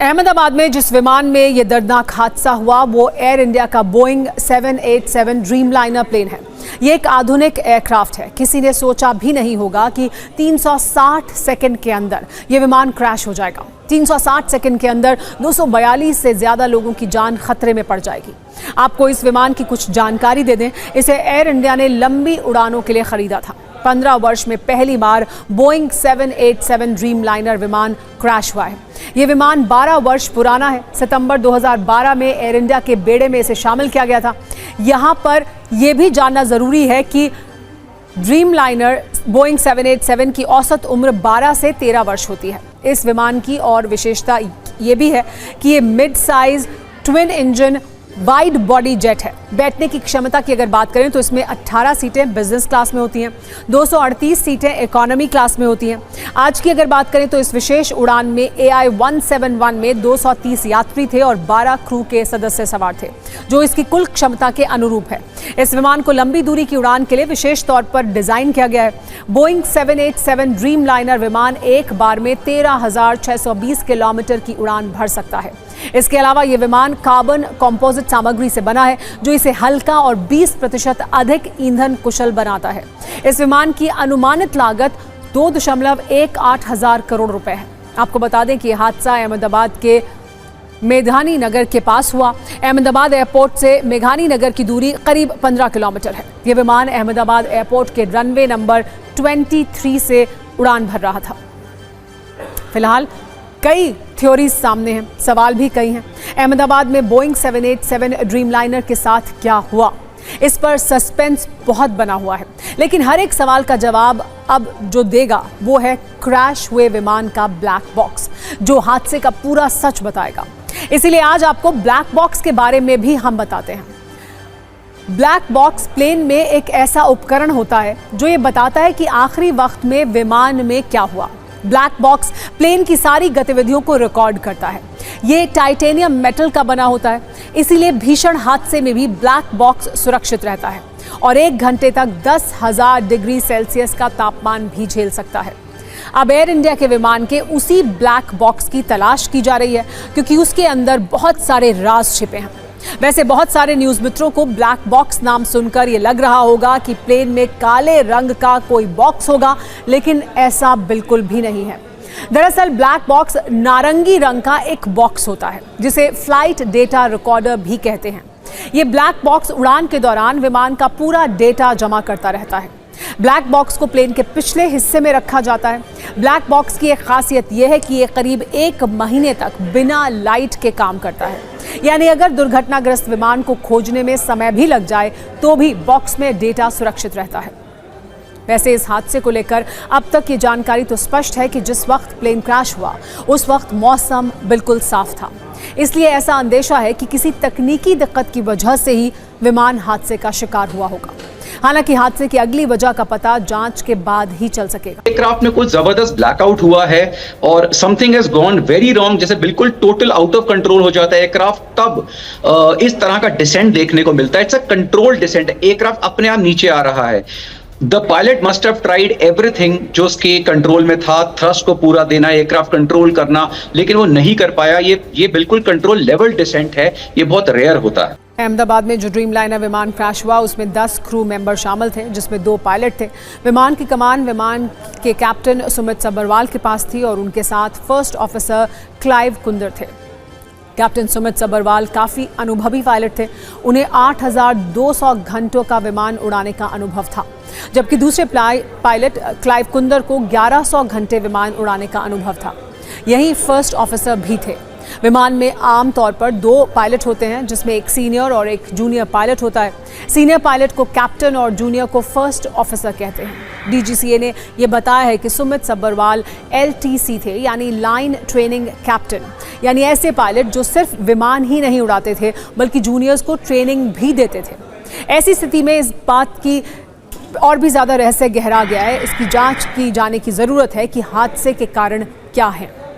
अहमदाबाद में जिस विमान में ये दर्दनाक हादसा हुआ वो एयर इंडिया का बोइंग 787 ड्रीमलाइनर प्लेन है। ये एक आधुनिक एयरक्राफ्ट है। किसी ने सोचा भी नहीं होगा कि 360 सेकंड के अंदर ये विमान क्रैश हो जाएगा। 360 सेकंड के अंदर 242 से ज्यादा लोगों की जान खतरे में पड़ जाएगी। आपको इस विमान की कुछ जानकारी दे दें। इसे एयर इंडिया ने लंबी उड़ानों के लिए खरीदा था। 15 वर्ष में पहली बार बोइंग 787 ड्रीमलाइनर विमान क्रैश हुआ है। ये विमान 12 वर्ष पुराना है। सितंबर 2012 में एयर इंडिया के बेड़े में इसे शामिल किया गया था। यहाँ पर यह भी जानना जरूरी है कि ड्रीमलाइनर बोइंग 787 की औसत उम्र 12 से 13 वर्ष होती है। इस विमान की और विशेषता ये भी है कि ये mid size twin engine wide body jet है। बैठने की क्षमता की अगर बात करें तो इसमें 18 सीटें बिजनेस क्लास में होती हैं, 238 सीटें इकोनॉमी क्लास में होती हैं। आज की अगर बात करें तो इस विशेष उड़ान में AI-171 में 230 यात्री थे और 12 क्रू के सदस्य सवार थे, जो इसकी कुल क्षमता के अनुरूप है। इस विमान को लंबी दूरी की उड़ान के लिए विशेष तौर पर डिजाइन किया गया है। बोइंग 787 ड्रीमलाइनर विमान एक बार में 13,620 किलोमीटर की उड़ान भर सकता है। इसके अलावा यह विमान कार्बन कंपोजिट सामग्री से बना है, जो इसे हल्का और 20% अधिक ईंधन कुशल बनाता है। इस विमान की अनुमानित लागत 2.18 हजार करोड़ रुपए है। आपको बता दें कि यह हादसा अहमदाबाद के मेघानी नगर के पास हुआ। अहमदाबाद एयरपोर्ट से मेघानी नगर की दूरी करीब 15 किलोमीटर है। यह विमान अहमदाबाद एयरपोर्ट के रनवे नंबर 23 से उड़ान भर रहा था। फिलहाल कई थ्योरीज सामने हैं, सवाल भी कई हैं। अहमदाबाद में बोइंग 787 ड्रीमलाइनर के साथ क्या हुआ, इस पर सस्पेंस बहुत बना हुआ है। लेकिन हर एक सवाल का जवाब अब जो देगा वो है क्रैश हुए विमान का ब्लैक बॉक्स, जो हादसे का पूरा सच बताएगा। इसीलिए आज आपको ब्लैक बॉक्स के बारे में भी हम बताते हैं। ब्लैक बॉक्स प्लेन में एक ऐसा उपकरण होता है जो ये बताता है कि आखिरी वक्त में विमान में क्या हुआ। ब्लैक बॉक्स प्लेन की सारी गतिविधियों को रिकॉर्ड करता है। ये टाइटेनियम मेटल का बना होता है, इसीलिए भीषण हादसे में भी ब्लैक बॉक्स सुरक्षित रहता है और 1 घंटे तक 10,000 डिग्री सेल्सियस का तापमान भी झेल सकता है। अब एयर इंडिया के विमान के उसी ब्लैक बॉक्स की तलाश की जा रही है, क्योंकि उसके अंदर बहुत सारे राज छिपे हैं। वैसे बहुत सारे न्यूज मित्रों को ब्लैक बॉक्स नाम सुनकर ये लग रहा होगा कि प्लेन में काले रंग का कोई बॉक्स होगा, लेकिन ऐसा बिल्कुल भी नहीं है। दरअसल ब्लैक बॉक्स नारंगी रंग का एक बॉक्स होता है, जिसे फ्लाइट डेटा रिकॉर्डर भी कहते हैं। ये ब्लैक बॉक्स उड़ान के दौरान विमान का पूरा डेटा जमा करता रहता है। ब्लैक बॉक्स को प्लेन के पिछले हिस्से में रखा जाता है। ब्लैक बॉक्स की एक खासियत यह है कि यह करीब 1 महीने तक बिना लाइट के काम करता है। यानी अगर दुर्घटनाग्रस्त विमान को खोजने में समय भी लग जाए तो भी बॉक्स में डेटा सुरक्षित रहता है। वैसे इस हादसे को लेकर अब तक ये जानकारी तो स्पष्ट है कि जिस वक्त प्लेन क्रैश हुआ उस वक्त मौसम बिल्कुल साफ था। इसलिए ऐसा अंदेशा है कि किसी तकनीकी दिक्कत की वजह से ही विमान हादसे का शिकार हुआ होगा। हालांकि हादसे की अगली वजह का पता जांच के बाद ही चल सकेगा। एयरक्राफ्ट में कुछ जबरदस्त ब्लैकआउट हुआ है और something has gone very wrong, जैसे बिल्कुल टोटल आउट ऑफ कंट्रोल हो जाता है एयरक्राफ्ट, तब इस तरह का डिसेंट देखने को मिलता है। It's a control descent. Aircraft अपने आप नीचे आ रहा है। The pilot must have tried everything जो उसके कंट्रोल में था, थ्रस्ट को पूरा देना, एयरक्राफ्ट कंट्रोल करना, लेकिन वो नहीं कर पाया। ये बिल्कुल कंट्रोल लेवल डिसेंट है। ये बहुत रेयर होता है। अहमदाबाद में जो ड्रीमलाइनर विमान क्रैश हुआ उसमें 10 क्रू मेंबर शामिल थे, जिसमें 2 पायलट थे। विमान की कमान विमान के कैप्टन सुमित सब्बरवाल के पास थी और उनके साथ फर्स्ट ऑफिसर क्लाइव कुंदर थे। कैप्टन सुमित सब्बरवाल काफ़ी अनुभवी पायलट थे। उन्हें 8,200 घंटों का विमान उड़ाने का अनुभव था, जबकि दूसरे पायलट क्लाइव कुंदर को 1100 घंटे विमान उड़ाने का अनुभव था। यही फर्स्ट ऑफिसर भी थे। विमान में आम तौर पर 2 पायलट होते हैं, जिसमें एक सीनियर और एक जूनियर पायलट होता है। सीनियर पायलट को कैप्टन और जूनियर को फर्स्ट ऑफिसर कहते हैं। DGCA ने यह बताया है कि सुमित सब्बरवाल LTC थे, यानी लाइन ट्रेनिंग कैप्टन, यानी ऐसे पायलट जो सिर्फ विमान ही नहीं उड़ाते थे बल्कि जूनियर्स को ट्रेनिंग भी देते थे। ऐसी स्थिति में इस बात की और भी ज़्यादा रहस्य गहरा गया है। इसकी जांच की जाने की ज़रूरत है कि हादसे के कारण क्या है।